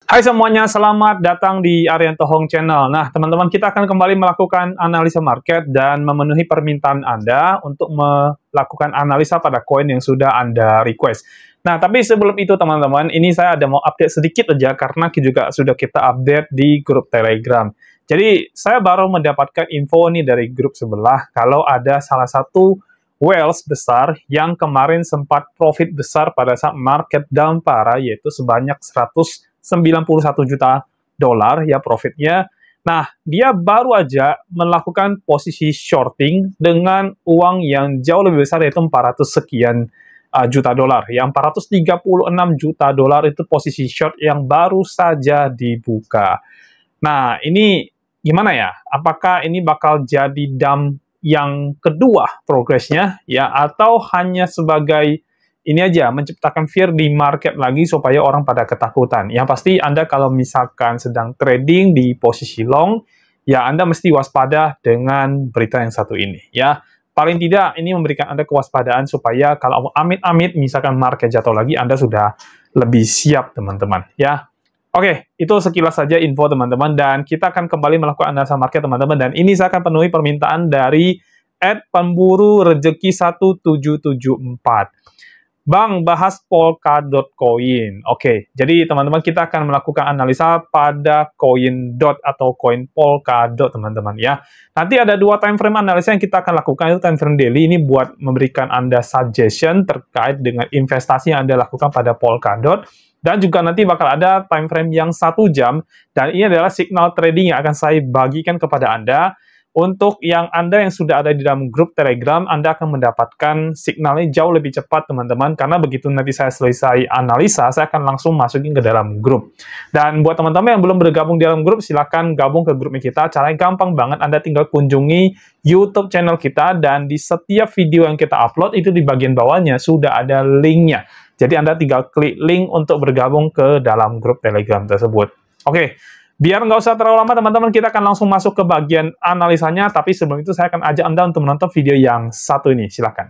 Hai semuanya, selamat datang di Arianto Hong Channel. Nah, teman-teman, kita akan kembali melakukan analisa market dan memenuhi permintaan Anda untuk melakukan analisa pada koin yang sudah Anda request. Nah, tapi sebelum itu, teman-teman, ini saya ada mau update sedikit aja karena juga sudah kita update di grup Telegram. Jadi, saya baru mendapatkan info nih dari grup sebelah kalau ada salah satu whales besar yang kemarin sempat profit besar pada saat market down parah, yaitu sebanyak 191 juta dolar ya profitnya. Nah, dia baru aja melakukan posisi shorting dengan uang yang jauh lebih besar, yaitu 400 sekian juta dolar. Yang 436 juta dolar itu posisi short yang baru saja dibuka. Nah, ini gimana ya? Apakah ini bakal jadi dump yang kedua progresnya ya, atau hanya sebagai ini aja, menciptakan fear di market lagi supaya orang pada ketakutan. Yang pasti Anda kalau misalkan sedang trading di posisi long, ya Anda mesti waspada dengan berita yang satu ini. Ya, paling tidak ini memberikan Anda kewaspadaan supaya kalau amit-amit misalkan market jatuh lagi, Anda sudah lebih siap, teman-teman. Ya, oke, itu sekilas saja info, teman-teman. Dan kita akan kembali melakukan analisa market, teman-teman. Dan ini saya akan penuhi permintaan dari @pemburu rejeki 1774. Bang, bahas Polka.coin. Oke, jadi teman-teman kita akan melakukan analisa pada koin DOT atau koin Polkadot, teman-teman ya. Nanti ada dua time frame analisa yang kita akan lakukan, itu time frame daily. Ini buat memberikan Anda suggestion terkait dengan investasi yang Anda lakukan pada Polkadot. Dan juga nanti bakal ada time frame yang 1 jam. Dan ini adalah signal trading yang akan saya bagikan kepada Anda. Untuk yang Anda yang sudah ada di dalam grup Telegram, Anda akan mendapatkan signalnya jauh lebih cepat, teman-teman. Karena begitu nanti saya selesai analisa, saya akan langsung masukin ke dalam grup. Dan buat teman-teman yang belum bergabung di dalam grup, silakan gabung ke grupnya kita. Caranya gampang banget, Anda tinggal kunjungi YouTube channel kita, dan di setiap video yang kita upload, itu di bagian bawahnya sudah ada linknya. Jadi Anda tinggal klik link untuk bergabung ke dalam grup Telegram tersebut. Oke. Biar nggak usah terlalu lama, teman-teman, kita akan langsung masuk ke bagian analisanya. Tapi sebelum itu, saya akan ajak Anda untuk menonton video yang satu ini. Silakan.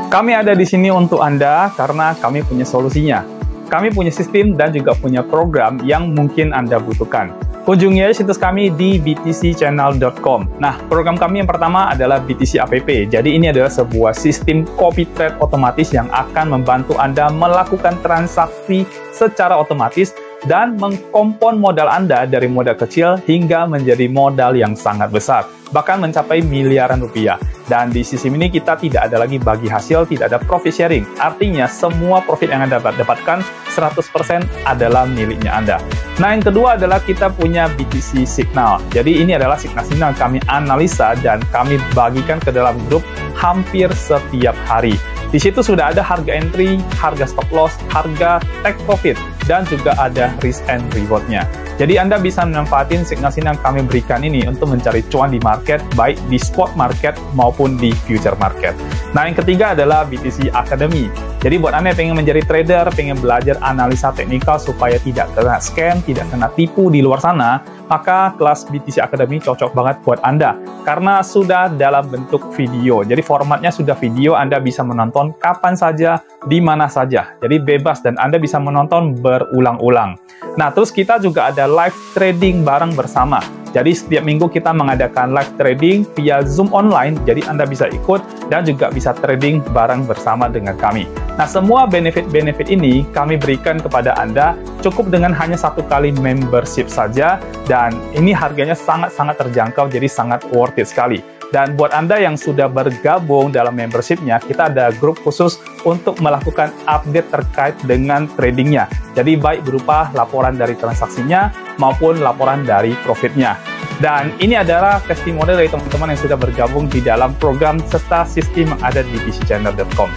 Kami ada di sini untuk Anda karena kami punya solusinya. Kami punya sistem dan juga punya program yang mungkin Anda butuhkan. Kunjungi aja situs kami di btcchannel.com. Nah, program kami yang pertama adalah BTC App. Jadi ini adalah sebuah sistem copy trade otomatis yang akan membantu Anda melakukan transaksi secara otomatis dan mengkompon modal Anda dari modal kecil hingga menjadi modal yang sangat besar, bahkan mencapai miliaran rupiah. Dan di sistem ini kita tidak ada lagi bagi hasil, tidak ada profit sharing. Artinya semua profit yang Anda dapatkan 100% adalah miliknya Anda. Nah, yang kedua adalah kita punya BTC Signal. Jadi ini adalah signal-signal kami analisa dan kami bagikan ke dalam grup hampir setiap hari. Di situ sudah ada harga entry, harga stop loss, harga take profit, dan juga ada risk and reward-nya. Jadi Anda bisa memanfaatin signal-signal yang kami berikan ini untuk mencari cuan di market, baik di spot market maupun di future market. Nah, yang ketiga adalah BTC Academy. Jadi buat Anda yang pengen menjadi trader, pengen belajar analisa teknikal supaya tidak kena scam, tidak kena tipu di luar sana, maka kelas BTC Academy cocok banget buat Anda. Karena sudah dalam bentuk video. Jadi formatnya sudah video, Anda bisa menonton kapan saja, di mana saja. Jadi bebas dan Anda bisa menonton berulang-ulang. Nah, terus kita juga ada live trading bareng bersama. Jadi setiap minggu kita mengadakan live trading via Zoom online, jadi Anda bisa ikut dan juga bisa trading bareng bersama dengan kami. Nah, semua benefit-benefit ini kami berikan kepada Anda cukup dengan hanya 1 kali membership saja, dan ini harganya sangat-sangat terjangkau, jadi sangat worth it sekali. Dan buat Anda yang sudah bergabung dalam membershipnya, kita ada grup khusus untuk melakukan update terkait dengan tradingnya. Jadi baik berupa laporan dari transaksinya maupun laporan dari profitnya. Dan ini adalah testimoni dari teman-teman yang sudah bergabung di dalam program serta sistem yang ada di btcchannel.com.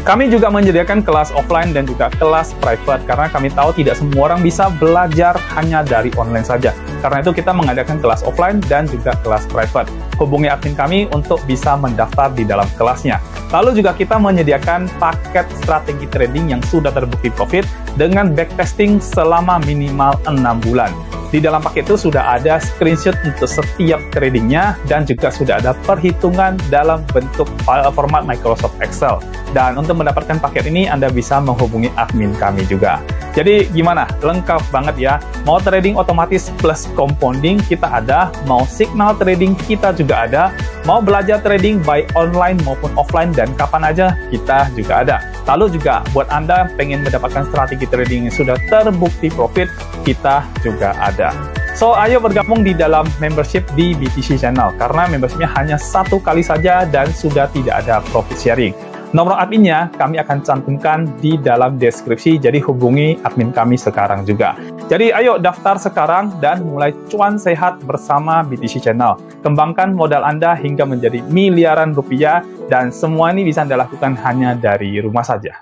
Kami juga menyediakan kelas offline dan juga kelas private karena kami tahu tidak semua orang bisa belajar hanya dari online saja. Karena itu kita mengadakan kelas offline dan juga kelas private. Hubungi admin kami untuk bisa mendaftar di dalam kelasnya. Lalu juga kita menyediakan paket strategi trading yang sudah terbukti profit dengan backtesting selama minimal 6 bulan. Di dalam paket itu sudah ada screenshot untuk setiap tradingnya dan juga sudah ada perhitungan dalam bentuk file format Microsoft Excel. Dan untuk mendapatkan paket ini Anda bisa menghubungi admin kami juga. Jadi gimana? Lengkap banget ya. Mau trading otomatis plus compounding kita ada, mau signal trading kita juga ada, mau belajar trading baik online maupun offline dan kapan aja kita juga ada. Lalu juga buat Anda pengen mendapatkan strategi trading yang sudah terbukti profit, kita juga ada. So, ayo bergabung di dalam membership di BTC Channel, karena membershipnya hanya 1 kali saja dan sudah tidak ada profit sharing. Nomor adminnya kami akan cantumkan di dalam deskripsi, jadi hubungi admin kami sekarang juga. Jadi ayo daftar sekarang dan mulai cuan sehat bersama BTC Channel. Kembangkan modal Anda hingga menjadi miliaran rupiah, dan semua ini bisa Anda lakukan hanya dari rumah saja.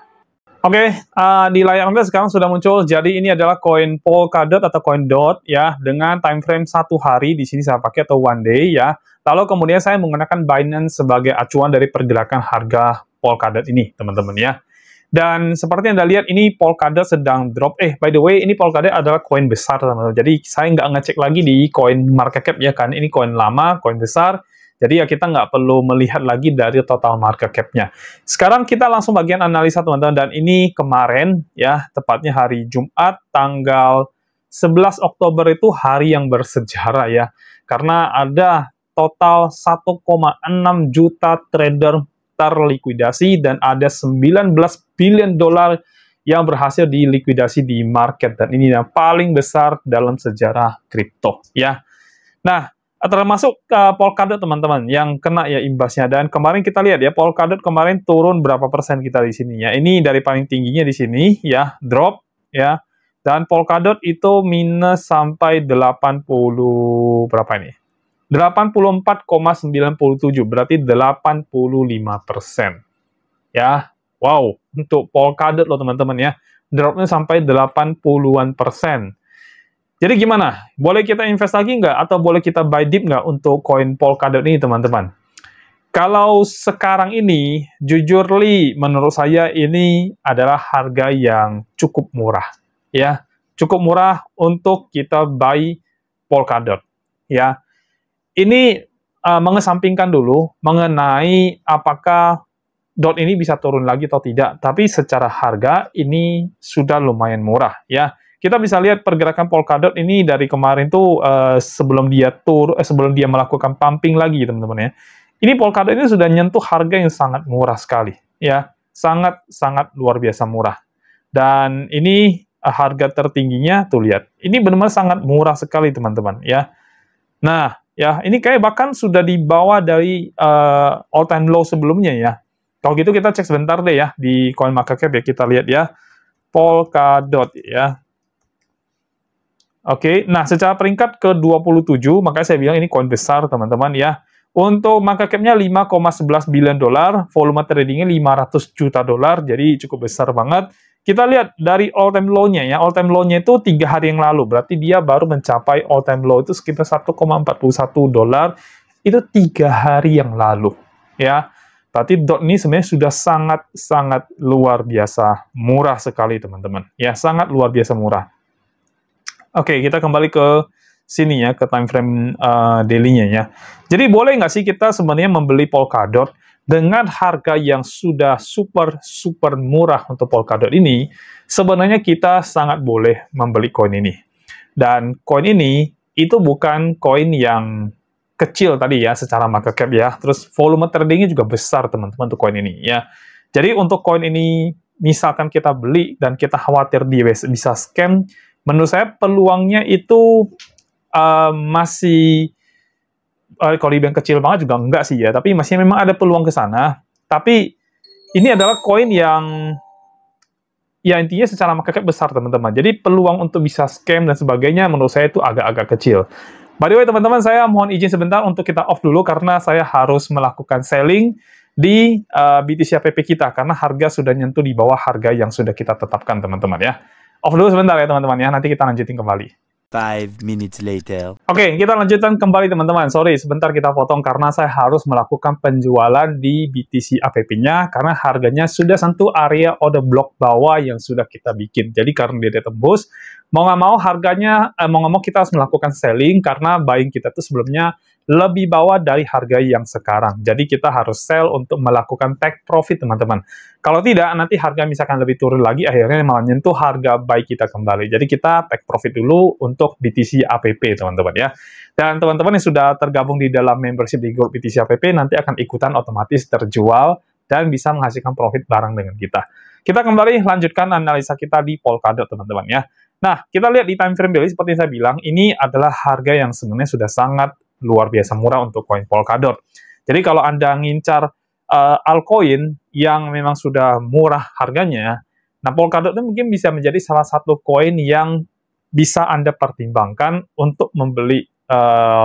Oke, di layar Anda sekarang sudah muncul. Jadi ini adalah koin Polkadot atau koin DOT ya, dengan time frame 1 hari. Di sini saya pakai atau 1 day ya. Lalu kemudian saya menggunakan Binance sebagai acuan dari pergerakan harga Polkadot ini, teman-teman ya. Dan seperti Anda lihat, ini Polkadot sedang drop. By the way, ini Polkadot adalah koin besar, teman-teman. Jadi saya nggak ngecek lagi di koin market cap ya kan. Ini koin lama, koin besar. Jadi ya kita nggak perlu melihat lagi dari total market cap-nya. Sekarang kita langsung bagian analisa, teman-teman. Dan ini kemarin ya, tepatnya hari Jumat tanggal 11 Oktober itu hari yang bersejarah ya. Karena ada total 1,6 juta trader terlikuidasi dan ada 19 billion dolar yang berhasil dilikuidasi di market, dan ini yang paling besar dalam sejarah kripto ya. Nah, termasuk Polkadot teman-teman yang kena ya imbasnya, dan kemarin kita lihat ya Polkadot kemarin turun berapa persen kita di sini ya. Ini dari paling tingginya di sini ya, drop ya. Dan Polkadot itu minus sampai 80 berapa ini? 84,97, berarti 85%. Ya, wow, untuk Polkadot loh teman-teman ya. Dropnya sampai 80-an%. Jadi gimana? Boleh kita invest lagi nggak? Atau boleh kita buy dip nggak untuk koin Polkadot ini teman-teman? Kalau sekarang ini, jujur li, menurut saya ini adalah harga yang cukup murah. Ya, cukup murah untuk kita buy Polkadot. Ya, ini mengesampingkan dulu mengenai apakah DOT ini bisa turun lagi atau tidak. Tapi secara harga ini sudah lumayan murah ya. Kita bisa lihat pergerakan Polkadot ini dari kemarin tuh sebelum dia melakukan pumping lagi teman-teman ya. Ini Polkadot ini sudah nyentuh harga yang sangat murah sekali ya. Sangat luar biasa murah. Dan ini harga tertingginya tuh lihat. Ini benar-benar sangat murah sekali teman-teman ya. Nah, ya, ini kayak bahkan sudah di bawah dari all time low sebelumnya ya. Kalau gitu kita cek sebentar deh ya di CoinMarketCap ya, kita lihat ya Polkadot ya. Oke, nah secara peringkat ke-27, makanya saya bilang ini koin besar teman-teman ya. Untuk market cap-nya 5,11 billion dolar, volume tradingnya 500 juta dolar, jadi cukup besar banget. Kita lihat dari all time low-nya ya, all time low-nya itu 3 hari yang lalu, berarti dia baru mencapai all time low itu sekitar 1,41 dolar, itu 3 hari yang lalu ya. Berarti DOT ini sebenarnya sudah sangat luar biasa murah sekali teman-teman ya, sangat luar biasa murah. Oke, kita kembali ke sini ya, ke time frame daily-nya ya. Jadi boleh nggak sih kita sebenarnya membeli Polkadot dengan harga yang sudah super murah untuk Polkadot ini? Sebenarnya kita sangat boleh membeli koin ini. Dan koin ini itu bukan koin yang kecil tadi ya secara market cap ya. Terus volume tradingnya juga besar teman-teman untuk koin ini ya. Jadi untuk koin ini misalkan kita beli dan kita khawatir dia bisa scam, menurut saya peluangnya itu masih kalau dibilang kecil banget juga enggak sih ya, tapi masih memang ada peluang ke sana. Tapi ini adalah koin yang ya intinya secara market cap besar teman-teman. Jadi peluang untuk bisa scam dan sebagainya menurut saya itu agak-agak kecil. By the way teman-teman, saya mohon izin sebentar untuk kita off dulu karena saya harus melakukan selling di BTC APP kita karena harga sudah nyentuh di bawah harga yang sudah kita tetapkan teman-teman ya. Off dulu sebentar ya teman-teman ya, nanti kita lanjutin kembali. 5 minutes later. Oke, kita lanjutkan kembali teman-teman. Sorry, sebentar kita potong karena saya harus melakukan penjualan di BTC APP-nya karena harganya sudah sentuh area order block bawah yang sudah kita bikin. Jadi karena dia tembus, mau nggak mau harganya, mau nggak mau kita harus melakukan selling karena buying kita tuh sebelumnya lebih bawah dari harga yang sekarang. Jadi kita harus sell untuk melakukan take profit teman-teman. Kalau tidak, nanti harga misalkan lebih turun lagi, akhirnya malah nyentuh harga buy kita kembali. Jadi kita take profit dulu untuk BTC APP teman-teman ya. Dan teman-teman yang sudah tergabung di dalam membership di grup BTC APP nanti akan ikutan otomatis terjual dan bisa menghasilkan profit bareng dengan kita. Kita kembali lanjutkan analisa kita di Polkadot teman-teman ya. Nah, kita lihat di time frame daily seperti yang saya bilang, ini adalah harga yang sebenarnya sudah sangat luar biasa murah untuk koin Polkadot. Jadi kalau Anda ngincar altcoin yang memang sudah murah harganya, nah Polkadot itu mungkin bisa menjadi salah satu koin yang bisa Anda pertimbangkan untuk membeli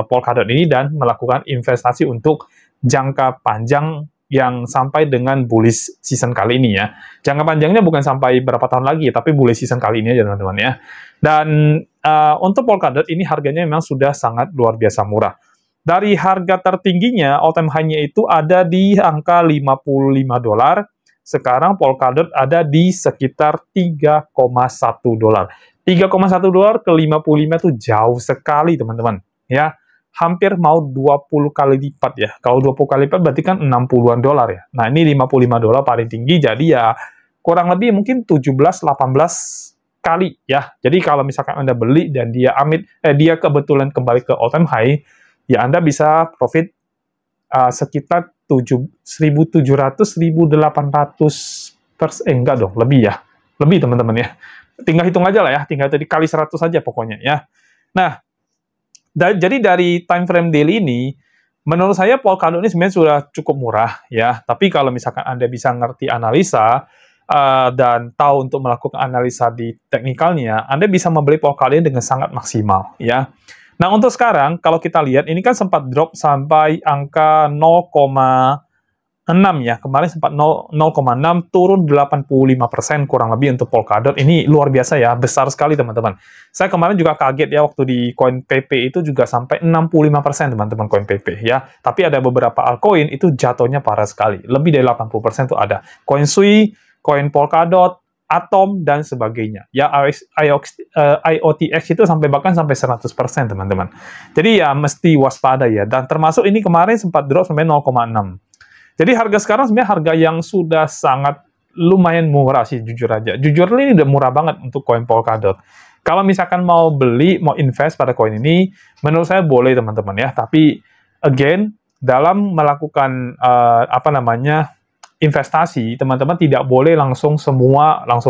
Polkadot ini dan melakukan investasi untuk jangka panjang yang sampai dengan bullish season kali ini ya. Jangka panjangnya bukan sampai berapa tahun lagi, tapi bullish season kali ini aja teman-teman ya. Dan untuk Polkadot ini harganya memang sudah sangat luar biasa murah. Dari harga tertingginya, all time high-nya itu ada di angka $55. Sekarang Polkadot ada di sekitar $3,1. $3,1 ke 55 itu jauh sekali teman-teman ya. Hampir mau 20 kali lipat ya. Kalau 20 kali lipat berarti kan $60-an ya. Nah, ini $55 paling tinggi, jadi ya kurang lebih mungkin 17-18 kali ya. Jadi kalau misalkan Anda beli dan dia dia kebetulan kembali ke all time high, ya Anda bisa profit sekitar 1.700-1.800 enggak dong, lebih ya. Lebih teman-teman ya. Tinggal hitung aja lah ya, tinggal dikali 100 saja pokoknya ya. Nah, jadi dari time frame daily ini, menurut saya Polkadot ini sebenarnya sudah cukup murah ya. Tapi kalau misalkan Anda bisa ngerti analisa dan tahu untuk melakukan analisa di teknikalnya, Anda bisa membeli Polkadot dengan sangat maksimal ya. Nah untuk sekarang kalau kita lihat ini kan sempat drop sampai angka 0,6 ya. Kemarin sempat 0,6 turun 85% kurang lebih untuk Polkadot. Ini luar biasa ya, besar sekali teman-teman. Saya kemarin juga kaget ya waktu di koin PP itu juga sampai 65% teman-teman koin PP ya. Tapi ada beberapa altcoin itu jatuhnya parah sekali. Lebih dari 80% itu ada. Koin Sui, koin Polkadot, Atom dan sebagainya. Ya IOTX itu bahkan sampai 100% teman-teman. Jadi ya mesti waspada ya. Dan termasuk ini kemarin sempat drop sampai 0,6. Jadi harga sekarang sebenarnya harga yang sudah sangat lumayan murah sih, jujur aja. Jujur ini udah murah banget untuk koin Polkadot. Kalau misalkan mau beli, mau invest pada koin ini, menurut saya boleh teman-teman ya. Tapi again, dalam melakukan investasi, teman-teman tidak boleh langsung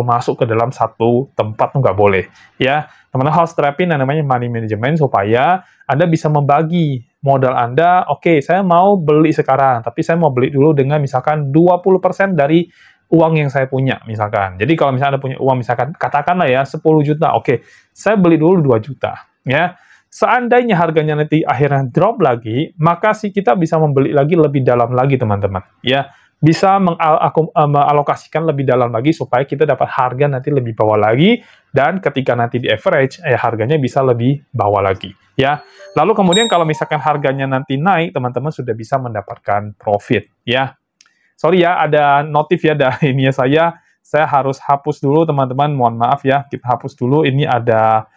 masuk ke dalam satu tempat, nggak boleh ya. Teman-teman harus terapin yang namanya money management supaya Anda bisa membagi modal Anda. Oke, saya mau beli sekarang, tapi saya mau beli dulu dengan misalkan 20% dari uang yang saya punya misalkan. Jadi kalau misalnya Anda punya uang misalkan katakanlah ya 10 juta. Oke, saya beli dulu 2 juta ya. Seandainya harganya nanti akhirnya drop lagi, maka sih kita bisa membeli lagi lebih dalam lagi teman-teman ya. Bisa mengalokasikan lebih dalam lagi supaya kita dapat harga nanti lebih bawah lagi, dan ketika nanti di average harganya bisa lebih bawah lagi ya. Lalu kemudian kalau misalkan harganya nanti naik, teman-teman sudah bisa mendapatkan profit ya. Sorry ya, ada notif ya dari ini saya harus hapus dulu teman-teman, mohon maaf ya, kita hapus dulu. Ini ada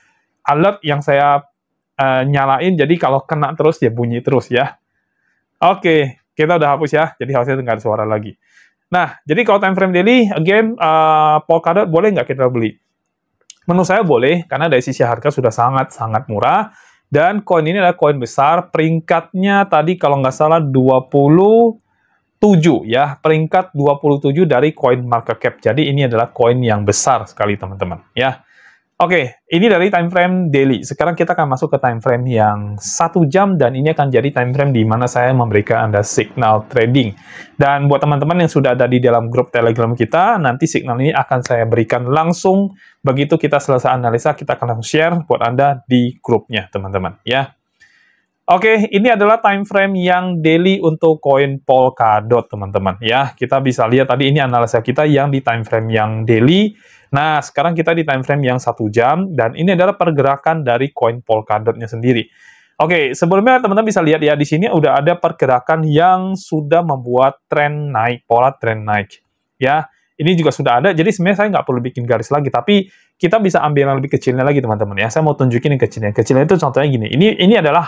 alert yang saya nyalain, jadi kalau kena terus ya bunyi terus ya. Oke, kita udah hapus ya, jadi harusnya nggak ada suara lagi. Nah, jadi kalau time frame daily, again, Polkadot boleh nggak kita beli? Menurut saya boleh, karena dari sisi harga sudah sangat-sangat murah, dan koin ini adalah koin besar, peringkatnya tadi kalau nggak salah 27 ya, peringkat 27 dari coin market cap. Jadi ini adalah koin yang besar sekali teman-teman ya. Oke, ini dari time frame daily. Sekarang kita akan masuk ke time frame yang 1 jam, dan ini akan jadi time frame di mana saya memberikan Anda signal trading. Dan buat teman-teman yang sudah ada di dalam grup Telegram kita, nanti signal ini akan saya berikan langsung begitu kita selesai analisa, kita akan langsung share buat Anda di grupnya, teman-teman ya. Oke, ini adalah time frame yang daily untuk koin Polkadot, teman-teman. Ya, kita bisa lihat tadi ini analisa kita yang di time frame yang daily. Nah, sekarang kita di time frame yang 1 jam, dan ini adalah pergerakan dari koin Polkadotnya sendiri. Oke, sebelumnya teman-teman bisa lihat ya, di sini udah ada pergerakan yang sudah membuat tren naik, pola tren naik. Ya, ini juga sudah ada, jadi sebenarnya saya nggak perlu bikin garis lagi, tapi kita bisa ambil yang lebih kecilnya lagi, teman-teman ya. Saya mau tunjukin yang kecilnya. Kecilnya itu contohnya gini. Ini adalah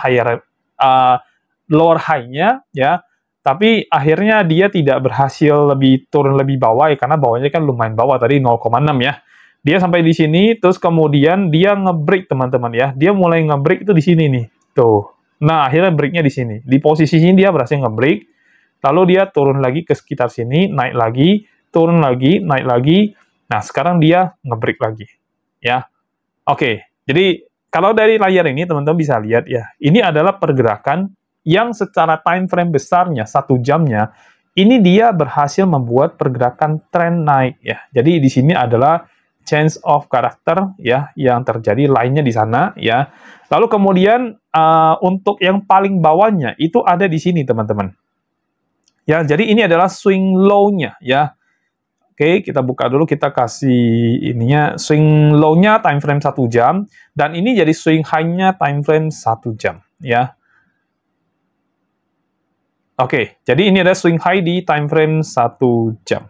lower high-nya ya, tapi akhirnya dia tidak berhasil turun lebih bawah ya, karena bawahnya kan lumayan bawah tadi 0,6 ya. Dia sampai di sini, terus kemudian dia nge-break, teman-teman ya. Dia mulai nge-break itu di sini nih. Tuh. Nah, akhirnya break-nya di sini. Di posisi sini dia berhasil nge-break, lalu dia turun lagi ke sekitar sini, naik lagi, turun lagi, naik lagi. Nah, sekarang dia nge-break lagi. Ya, oke. Jadi kalau dari layar ini teman-teman bisa lihat ya, ini adalah pergerakan yang secara time frame besarnya 1 jamnya, ini dia berhasil membuat pergerakan tren naik ya. Jadi di sini adalah change of character ya yang terjadi, lainnya di sana ya. Lalu kemudian untuk yang paling bawahnya itu ada di sini teman-teman. Ya, jadi ini adalah swing low-nya ya. Oke, kita buka dulu, kita kasih ininya, swing low-nya time frame 1 jam, dan ini jadi swing high-nya time frame 1 jam, ya. Oke, jadi ini ada swing high di time frame 1 jam,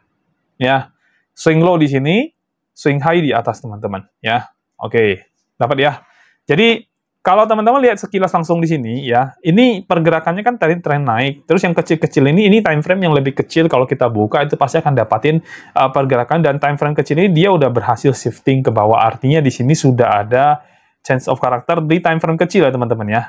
ya. Swing low di sini, swing high di atas, teman-teman, ya. Oke, dapat ya. Jadi, kalau teman-teman lihat sekilas langsung di sini ya, ini pergerakannya kan tadi tren naik. Terus yang kecil-kecil ini time frame yang lebih kecil, kalau kita buka itu pasti akan dapatin pergerakan, dan time frame kecil ini dia udah berhasil shifting ke bawah. Artinya di sini sudah ada change of character di time frame kecil ya teman-teman ya.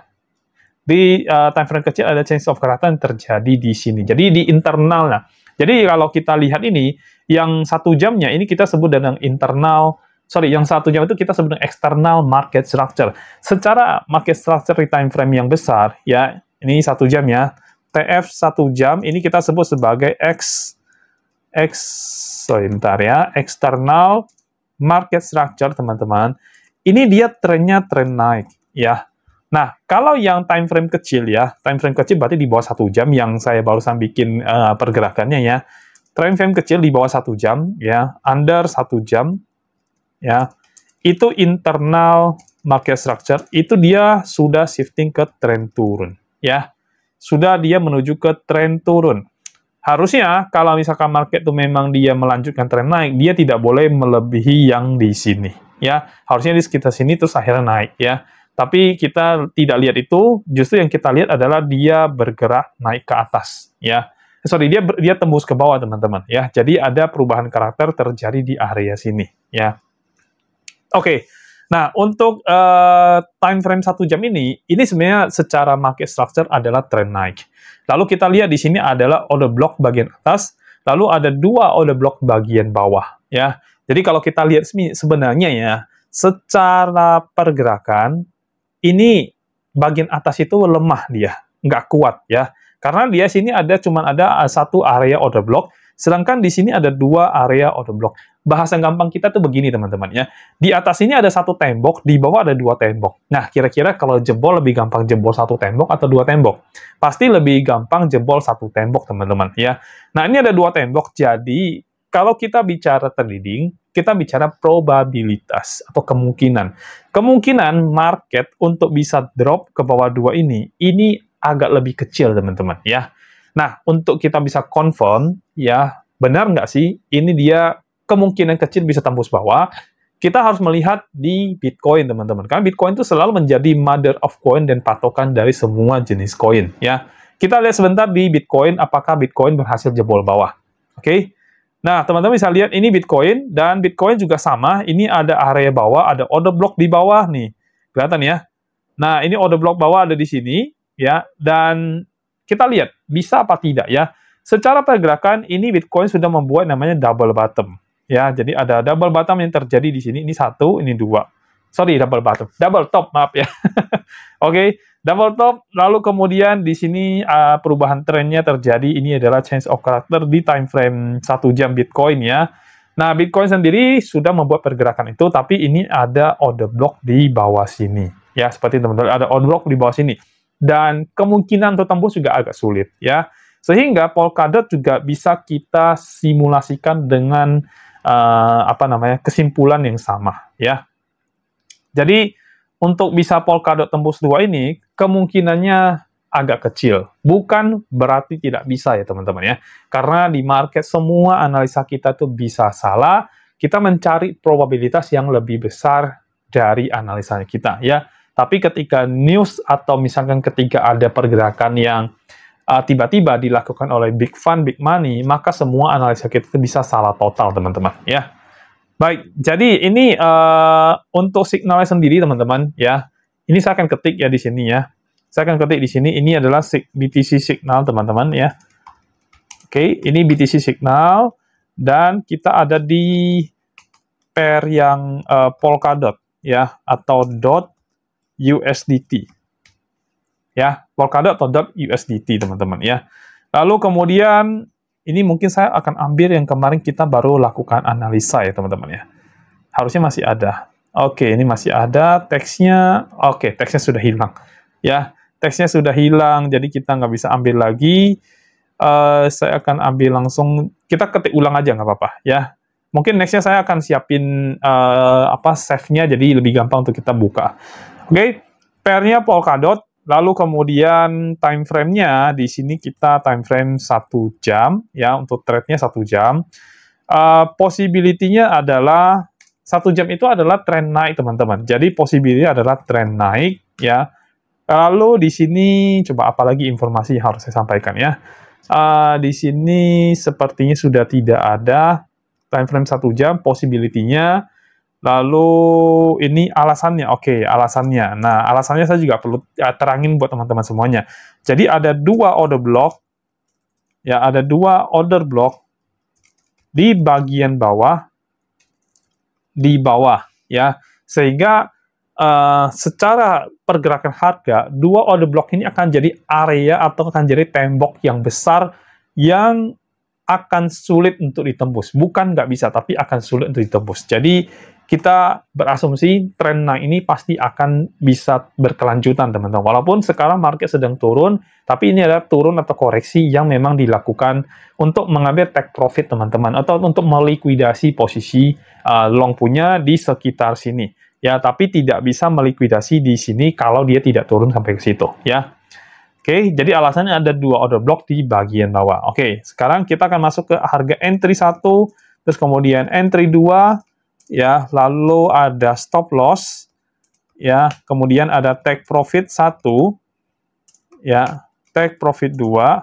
Di time frame kecil ada change of character yang terjadi di sini. Jadi di internalnya. Jadi kalau kita lihat ini, yang 1 jamnya ini kita sebut dengan yang 1 jam itu kita sebut dengan external market structure. Secara market structure di time frame yang besar, ya, ini 1 jam ya, TF 1 jam, ini kita sebut sebagai external market structure, teman-teman. Ini dia trennya tren naik, ya. Nah, kalau yang time frame kecil ya, time frame kecil berarti di bawah 1 jam, yang saya barusan bikin pergerakannya ya. Time frame kecil di bawah 1 jam, ya, under 1 jam, ya, itu internal market structure, itu dia sudah shifting ke tren turun, ya. Sudah dia menuju ke tren turun. Harusnya, kalau misalkan market itu memang dia melanjutkan tren naik, dia tidak boleh melebihi yang di sini, ya. Harusnya di sekitar sini, terus akhirnya naik, ya. Tapi kita tidak lihat itu, justru yang kita lihat adalah dia bergerak naik ke atas, ya. Sorry, dia tembus ke bawah, teman-teman, ya. Jadi ada perubahan karakter terjadi di area sini, ya. Oke, nah untuk time frame 1 jam ini sebenarnya secara market structure adalah tren naik. Lalu kita lihat di sini adalah order block bagian atas, lalu ada 2 order block bagian bawah, ya. Jadi kalau kita lihat sebenarnya ya, secara pergerakan, ini bagian atas itu lemah dia, nggak kuat ya. Karena dia sini cuma ada 1 area order block, sedangkan di sini ada 2 area order block. Bahasa gampang kita tuh begini teman-teman ya. Di atas ini ada 1 tembok, di bawah ada 2 tembok. Nah, kira-kira kalau jebol lebih gampang jebol 1 tembok atau 2 tembok? Pasti lebih gampang jebol 1 tembok teman-teman ya. Nah, ini ada 2 tembok, jadi kalau kita bicara trading, kita bicara probabilitas atau kemungkinan. Kemungkinan market untuk bisa drop ke bawah 2 ini agak lebih kecil teman-teman ya. Nah, untuk kita bisa confirm ya, benar nggak sih ini dia kemungkinan kecil bisa tembus bawah, kita harus melihat di Bitcoin, teman-teman. Karena Bitcoin itu selalu menjadi mother of coin dan patokan dari semua jenis koin, ya. Kita lihat sebentar di Bitcoin, apakah Bitcoin berhasil jebol bawah. Oke? Nah, teman-teman bisa lihat ini Bitcoin, dan Bitcoin juga sama. Ini ada area bawah, ada order block di bawah nih. Kelihatan ya? Nah, ini order block bawah ada di sini, ya. Dan kita lihat, bisa apa tidak, ya. Secara pergerakan, ini Bitcoin sudah membuat namanya double bottom. Ya, jadi ada double bottom yang terjadi di sini. Ini 1, ini 2. Sorry, double bottom. Double top, maaf ya. Oke, double top. Lalu kemudian di sini perubahan trennya terjadi. Ini adalah change of character di time frame 1 jam Bitcoin ya. Nah, Bitcoin sendiri sudah membuat pergerakan itu, tapi ini ada order block di bawah sini. Ya, seperti teman-teman, ada order block di bawah sini. dan kemungkinan untuk tembus juga agak sulit ya. Sehingga Polkadot juga bisa kita simulasikan dengan kesimpulan yang sama ya. Jadi untuk bisa Polkadot tembus 2 ini kemungkinannya agak kecil. Bukan berarti tidak bisa ya teman-teman ya. Karena di market semua analisa kita tuh bisa salah. Kita mencari probabilitas yang lebih besar dari analisa kita ya. Tapi ketika news atau misalkan ketika ada pergerakan yang tiba-tiba dilakukan oleh big fund, big money, maka semua analisa kita itu bisa salah total, teman-teman, ya. Baik, jadi ini untuk signalnya sendiri, teman-teman, ya. Ini saya akan ketik ya di sini, ya. Saya akan ketik di sini, ini adalah BTC signal, teman-teman, ya. Oke, ini BTC signal, dan kita ada di pair yang Polkadot, ya, atau .USDT. Ya, Polkadot atau .USDT, teman-teman, ya. Lalu kemudian, ini mungkin saya akan ambil yang kemarin kita baru lakukan analisa ya, teman-teman, ya. Harusnya masih ada. Oke, ini masih ada teksnya. Oke, teksnya sudah hilang. Ya, teksnya sudah hilang, jadi kita nggak bisa ambil lagi. Saya akan ambil langsung, kita ketik ulang aja, nggak apa-apa, ya. Mungkin nextnya saya akan siapin save-nya, jadi lebih gampang untuk kita buka. Oke, pair-nya Polkadot. Lalu kemudian time frame-nya, di sini kita time frame 1 jam, ya, untuk trade-nya 1 jam. Possibility-nya adalah, 1 jam itu adalah trend naik, teman-teman. Jadi, possibility adalah trend naik, ya. Lalu di sini, coba apalagi informasi yang harus saya sampaikan, ya. Di sini sepertinya sudah tidak ada time frame 1 jam, possibility-nya. Lalu ini alasannya, oke, alasannya. Nah, alasannya saya juga perlu terangin buat teman-teman semuanya. Jadi ada 2 order block, ya, ada 2 order block di bagian bawah, ya, sehingga secara pergerakan harga, 2 order block ini akan jadi area atau akan jadi tembok yang besar yang akan sulit untuk ditembus. Bukan nggak bisa, tapi akan sulit untuk ditembus. Jadi, kita berasumsi tren naik ini pasti akan bisa berkelanjutan, teman-teman. Walaupun sekarang market sedang turun, tapi ini adalah turun atau koreksi yang memang dilakukan untuk mengambil take profit, teman-teman, atau untuk melikuidasi posisi long punya di sekitar sini. Ya, tapi tidak bisa melikuidasi di sini kalau dia tidak turun sampai ke situ, ya. Oke, jadi alasannya ada 2 order block di bagian bawah. Oke, sekarang kita akan masuk ke harga entry 1, terus kemudian entry 2, ya, lalu ada stop loss, ya, kemudian ada take profit 1, ya, take profit 2,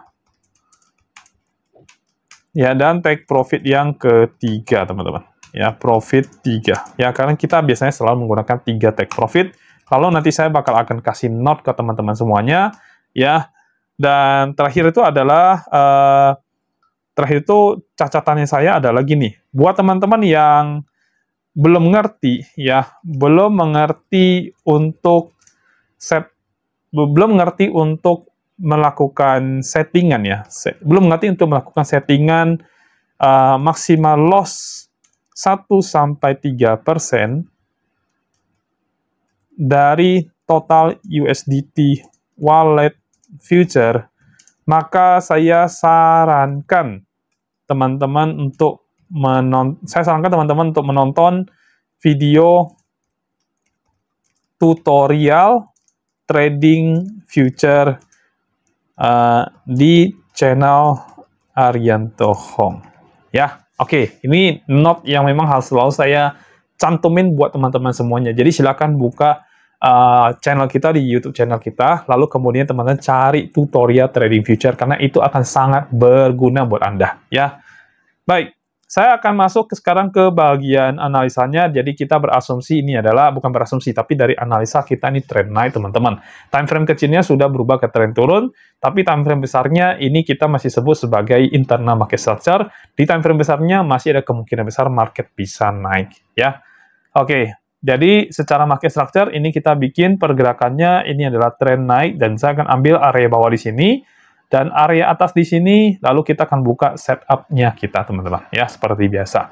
ya, dan take profit yang ketiga, teman-teman, ya, profit 3, ya, karena kita biasanya selalu menggunakan 3 take profit, lalu nanti saya bakal akan kasih note ke teman-teman semuanya, ya, dan terakhir itu adalah, catatannya saya adalah gini, buat teman-teman yang belum mengerti untuk melakukan settingan ya, belum mengerti untuk melakukan settingan maksimal loss 1-3% dari total USDT wallet future, maka saya sarankan teman-teman untuk menonton video tutorial trading future di channel Arianto Hong. Ya, oke, ini note yang memang harus selalu saya cantumin buat teman-teman semuanya. Jadi silakan buka channel kita di YouTube channel kita, lalu kemudian teman-teman cari tutorial trading future karena itu akan sangat berguna buat Anda, ya. Baik, saya akan masuk sekarang ke bagian analisanya. Jadi kita berasumsi ini adalah, bukan berasumsi, tapi dari analisa kita ini trend naik, teman-teman. Time frame kecilnya sudah berubah ke trend turun, tapi time frame besarnya ini kita masih sebut sebagai internal market structure. Di time frame besarnya masih ada kemungkinan besar market bisa naik, ya. Oke, jadi secara market structure ini kita bikin pergerakannya ini adalah trend naik, dan saya akan ambil area bawah di sini. Dan area atas di sini, lalu kita akan buka setup-nya kita, teman-teman, ya, seperti biasa.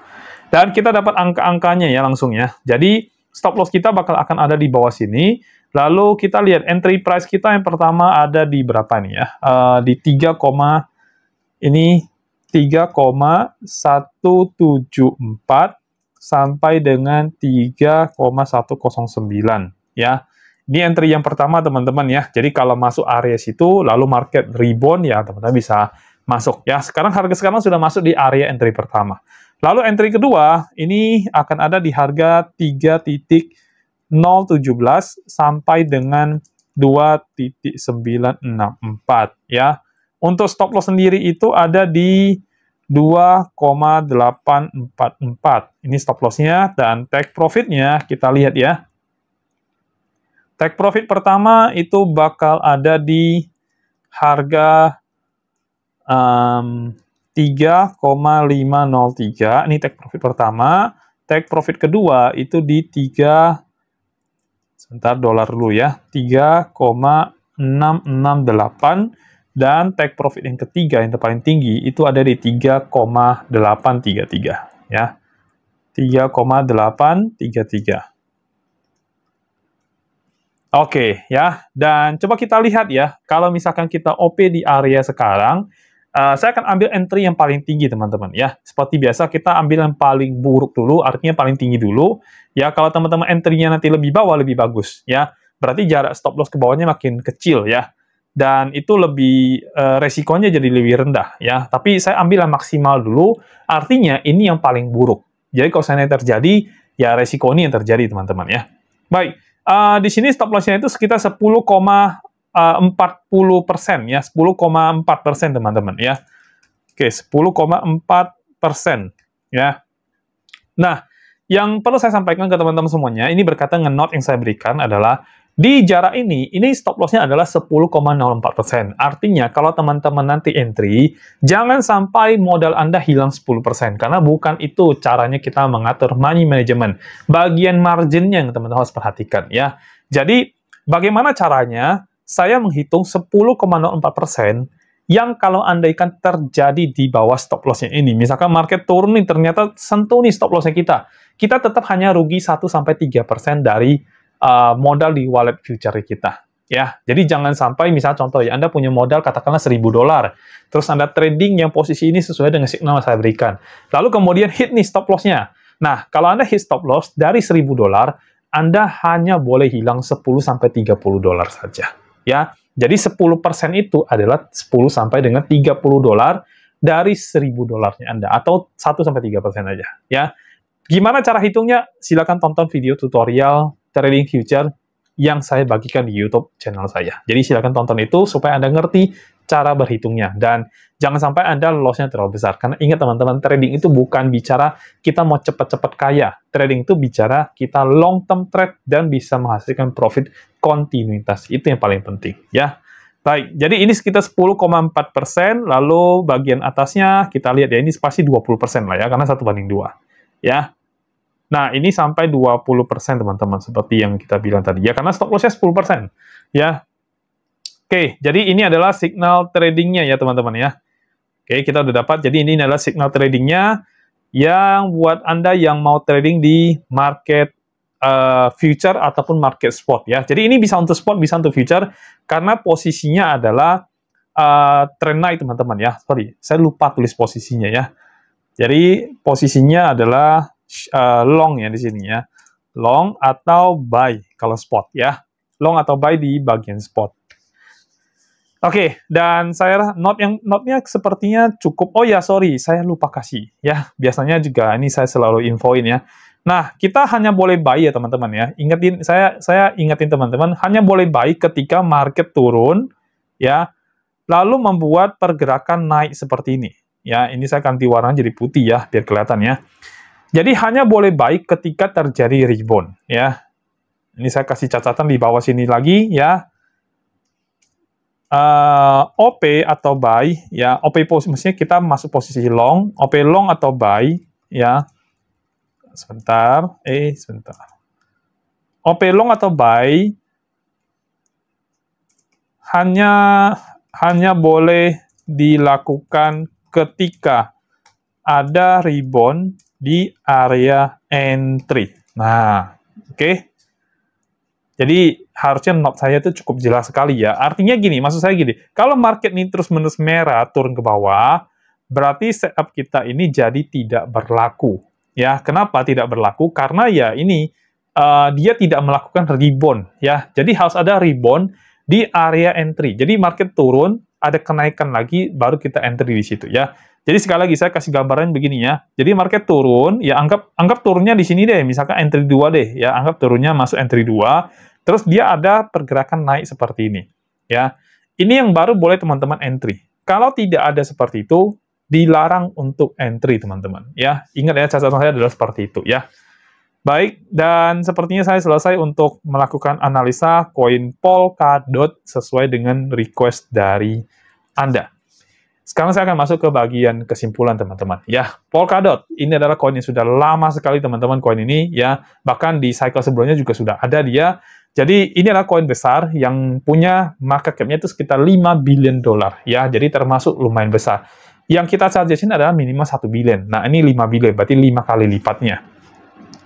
Dan kita dapat angka-angkanya ya langsung ya. Jadi, stop loss kita akan ada di bawah sini, Lalu kita lihat entry price kita yang pertama ada di berapa nih ya? Di 3,174 sampai dengan 3,109 ya. Ini entry yang pertama teman-teman ya. Jadi kalau masuk area situ lalu market rebound ya teman-teman bisa masuk ya. Sekarang harga sekarang sudah masuk di area entry pertama. Lalu entry kedua ini akan ada di harga 3.017 sampai dengan 2.964 ya. Untuk stop loss sendiri itu ada di 2,844. Ini stop loss-nya dan take profit-nya kita lihat ya. Take profit pertama itu bakal ada di harga 3,503. Ini take profit pertama. Take profit kedua itu di 3, sebentar dolar dulu ya, 3,668. Dan take profit yang ketiga yang paling tinggi itu ada di 3,833 ya. 3,833. Oke ya, dan coba kita lihat ya, kalau misalkan kita OP di area sekarang, saya akan ambil entry yang paling tinggi teman-teman ya. Seperti biasa kita ambil yang paling buruk dulu, artinya paling tinggi dulu. Ya kalau teman-teman entry-nya nanti lebih bawah lebih bagus ya. Berarti jarak stop loss ke bawahnya makin kecil ya. Dan itu lebih resikonya jadi lebih rendah ya. Tapi saya ambil yang maksimal dulu, artinya ini yang paling buruk. Jadi kalau seandainya terjadi, ya resiko ini yang terjadi teman-teman ya. Baik, di sini stop loss-nya itu sekitar 10,40% ya, 10,4% teman-teman ya. Oke, 10,4% ya. Nah, yang perlu saya sampaikan ke teman-teman semuanya, ini berkaitan dengan note yang saya berikan adalah di jarak ini stop loss-nya adalah 10,04%. Artinya, kalau teman-teman nanti entry, jangan sampai modal Anda hilang 10%, karena bukan itu caranya kita mengatur money management. Bagian margin yang teman-teman harus perhatikan, ya. Jadi, bagaimana caranya? Saya menghitung 10,04% yang kalau andaikan terjadi di bawah stop loss-nya ini. Misalkan market turun nih, ternyata sentuh nih stop loss-nya kita tetap hanya rugi 1-3% dari modal di wallet future kita ya. Jadi jangan sampai misal contoh ya, Anda punya modal katakanlah $1.000, terus Anda trading yang posisi ini sesuai dengan signal yang saya berikan. Lalu kemudian hit nih stop loss-nya. Nah, kalau Anda hit stop loss dari $1.000, Anda hanya boleh hilang $10-30 saja ya. Jadi 10% itu adalah 10 sampai dengan $30 dari $1.000-nya Anda, atau 1-3% aja ya. Gimana cara hitungnya? Silakan tonton video tutorial trading future yang saya bagikan di YouTube channel saya. Jadi silakan tonton itu supaya Anda ngerti cara berhitungnya. Dan jangan sampai Anda loss-nya terlalu besar. Karena ingat teman-teman, trading itu bukan bicara kita mau cepat-cepat kaya. Trading itu bicara kita long term trade dan bisa menghasilkan profit kontinuitas. Itu yang paling penting ya. Baik, jadi ini sekitar 10,4%. Lalu bagian atasnya kita lihat ya, ini pasti 20% lah ya, karena 1/2 ya. Nah, ini sampai 20% teman-teman, seperti yang kita bilang tadi. Ya, karena stop loss-nya 10%. Ya. Oke, jadi ini adalah signal trading-nya ya, teman-teman ya. Oke, kita udah dapat. Jadi ini adalah signal trading-nya yang buat Anda yang mau trading di market future ataupun market spot ya. Jadi ini bisa untuk spot, bisa untuk future, karena posisinya adalah trend naik, teman-teman ya. Sorry, saya lupa tulis posisinya ya. Jadi posisinya adalah long ya di sini ya. Long atau buy kalau spot ya. Long atau buy di bagian spot. Oke, dan saya note-nya sepertinya cukup. Oh ya, sorry, saya lupa kasih ya. Biasanya juga ini saya selalu infoin ya. Nah, kita hanya boleh buy ya teman-teman ya. Ingetin saya ingetin teman-teman, hanya boleh buy ketika market turun ya. Lalu membuat pergerakan naik seperti ini. Ya, ini saya ganti warna jadi putih ya, biar kelihatan ya. Jadi hanya boleh buy ketika terjadi rebound ya. Ini saya kasih catatan di bawah sini lagi ya. OP atau buy ya. OP maksudnya kita masuk posisi long, OP long atau buy ya. Sebentar. OP long atau buy hanya boleh dilakukan ketika ada rebound di area entry. Nah, oke. Jadi harusnya not saya itu cukup jelas sekali ya. Artinya gini, maksud saya gini, kalau market ini terus-menerus merah turun ke bawah, berarti setup kita ini jadi tidak berlaku. Ya, kenapa tidak berlaku? Karena ya ini dia tidak melakukan rebound ya. Jadi harus ada rebound di area entry. Jadi market turun, ada kenaikan lagi, baru kita entry di situ ya. Jadi sekali lagi saya kasih gambaran begini ya. Jadi market turun, ya anggap turunnya di sini deh, misalkan entry 2 deh ya, anggap turunnya masuk entry 2, terus dia ada pergerakan naik seperti ini ya. Ini yang baru boleh teman-teman entry. Kalau tidak ada seperti itu, dilarang untuk entry teman-teman ya. Ingat ya, catatan saya adalah seperti itu ya. Baik, dan sepertinya saya selesai untuk melakukan analisa koin Polkadot sesuai dengan request dari Anda. Sekarang saya akan masuk ke bagian kesimpulan teman-teman. Ya, Polkadot ini adalah koin yang sudah lama sekali teman-teman koin ini ya. Bahkan di cycle sebelumnya juga sudah ada dia. Jadi ini adalah koin besar yang punya market cap-nya itu sekitar 5 billion dolar ya. Jadi termasuk lumayan besar. Yang kita suggestion adalah minimal 1 billion. Nah, ini 5 billion berarti 5 kali lipatnya.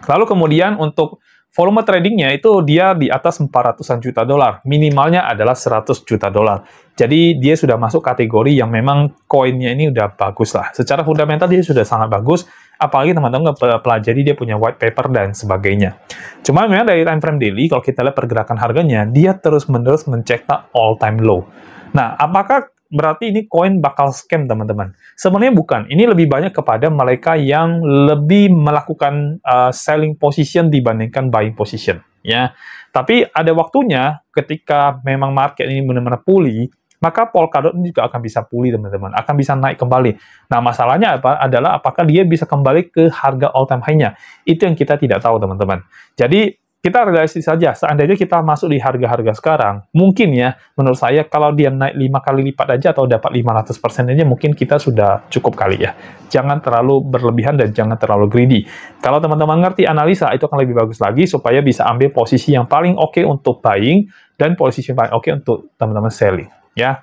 Lalu kemudian untuk volume tradingnya itu dia di atas 400-an juta dolar. Minimalnya adalah 100 juta dolar. Jadi dia sudah masuk kategori yang memang koinnya ini udah bagus lah. Secara fundamental dia sudah sangat bagus. Apalagi teman-teman pelajari dia punya white paper dan sebagainya. Cuma memang dari time frame daily, kalau kita lihat pergerakan harganya, dia terus-menerus mencetak all time low. Nah, apakah berarti ini koin bakal scam teman-teman? Sebenarnya bukan. Ini lebih banyak kepada mereka yang lebih melakukan selling position dibandingkan buying position ya. Tapi ada waktunya ketika memang market ini benar-benar pulih, maka Polkadot ini juga akan bisa pulih teman-teman, akan bisa naik kembali. Nah, masalahnya adalah apakah dia bisa kembali ke harga all time high-nya. Itu yang kita tidak tahu teman-teman. Jadi kita realistis saja, seandainya kita masuk di harga-harga sekarang, mungkin ya, menurut saya, kalau dia naik 5 kali lipat aja atau dapat 500% aja, mungkin kita sudah cukup kali ya. Jangan terlalu berlebihan dan jangan terlalu greedy. Kalau teman-teman ngerti analisa, itu akan lebih bagus lagi, supaya bisa ambil posisi yang paling oke untuk buying, dan posisi yang paling oke untuk teman-teman selling. Ya.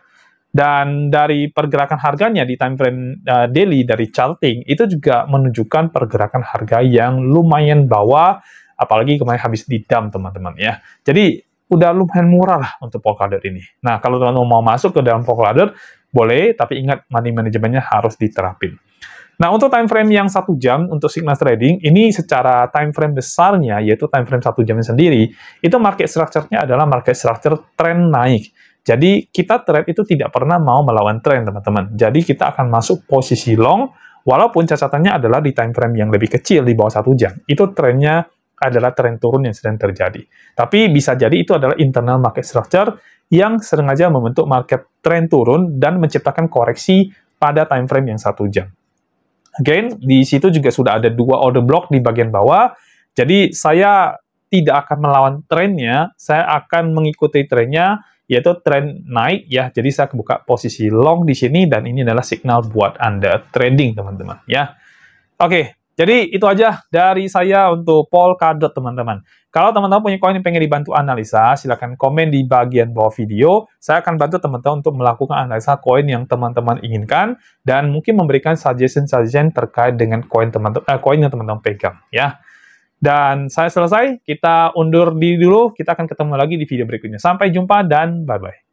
Dan dari pergerakan harganya di time frame daily, dari charting, itu juga menunjukkan pergerakan harga yang lumayan bawah, apalagi kemarin habis di dump teman-teman ya. Jadi udah lumayan murah lah untuk Polkadot ini. Nah, kalau teman-teman mau masuk ke dalam Polkadot, boleh, tapi ingat money manajemennya harus diterapin. Nah, untuk time frame yang 1 jam untuk signal trading, ini secara time frame besarnya, yaitu time frame 1 jamnya sendiri, itu market structure-nya adalah market structure trend naik. Jadi kita trade itu tidak pernah mau melawan tren teman-teman. Jadi kita akan masuk posisi long, walaupun catatannya adalah di time frame yang lebih kecil di bawah 1 jam. Itu trennya adalah tren turun yang sedang terjadi. Tapi bisa jadi itu adalah internal market structure yang sengaja membentuk market tren turun dan menciptakan koreksi pada time frame yang 1 jam. Again, di situ juga sudah ada 2 order block di bagian bawah. Jadi saya tidak akan melawan trennya, saya akan mengikuti trennya, yaitu tren naik ya. Jadi saya buka posisi long di sini dan ini adalah signal buat Anda trading teman-teman ya. Oke, jadi itu aja dari saya untuk Polkadot teman-teman. Kalau teman-teman punya koin yang pengen dibantu analisa, silahkan komen di bagian bawah video. Saya akan bantu teman-teman untuk melakukan analisa koin yang teman-teman inginkan dan mungkin memberikan suggestion-suggestion terkait dengan koin yang teman-teman pegang ya. Dan saya selesai, kita undur diri dulu, kita akan ketemu lagi di video berikutnya. Sampai jumpa dan bye-bye.